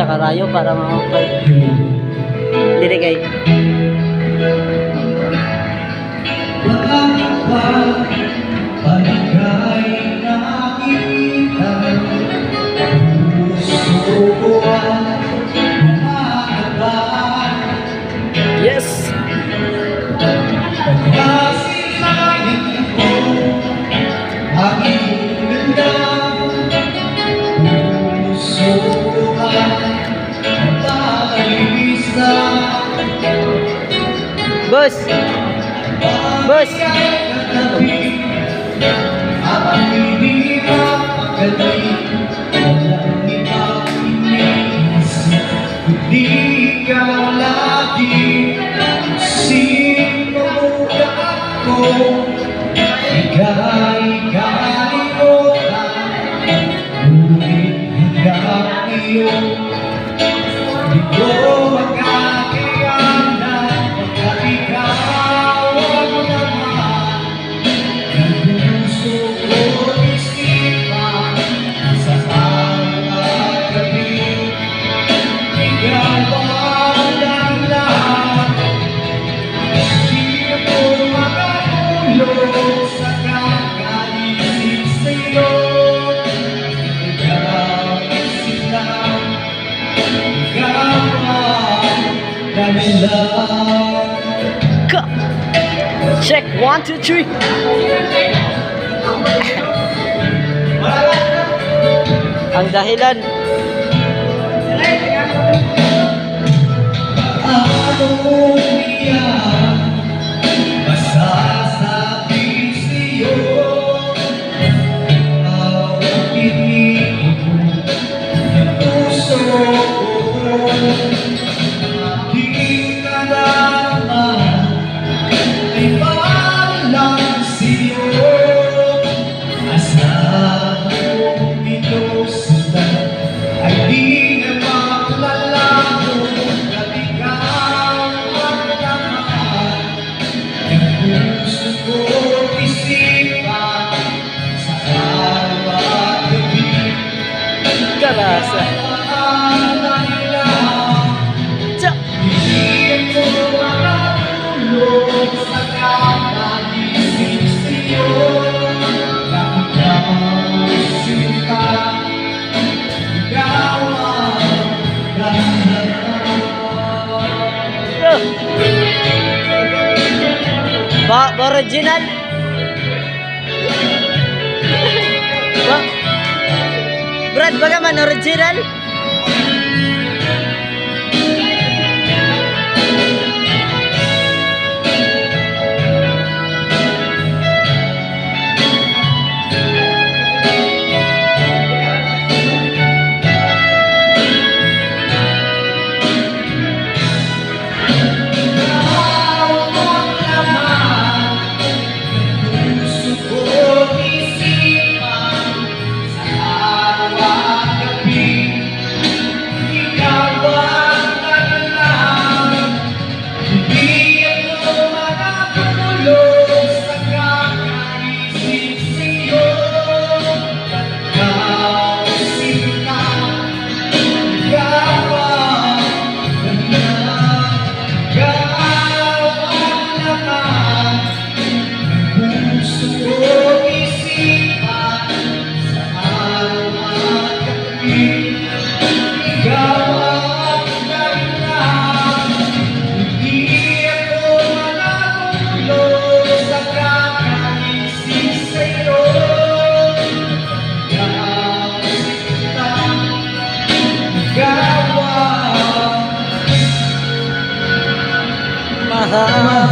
ya karayo para mamapay. Dili kay. Yes. Bos. Bos. Di ka lagi sino ako, ika'y kalimutan, ngunit hanggang iyon di ko magkakayanan, pagkat ikaw ang naman ng puso ko't isipan sa araw at gabi. Ikaw ang lahat, di ako makatulog sa kakaisip sa'yo. Ikaw ang sila, ikaw ang dahilan. Check 1, 2, 3. Ang dahilan. Ano niyan masasabi sa'yo? Ang pinig ng puso ko, di ka naman ay parang sa'yo. Asahan mo ito sila ay di na maklalaho. Karasa. Cak. Original. Brad, bagaimana original? Mahal.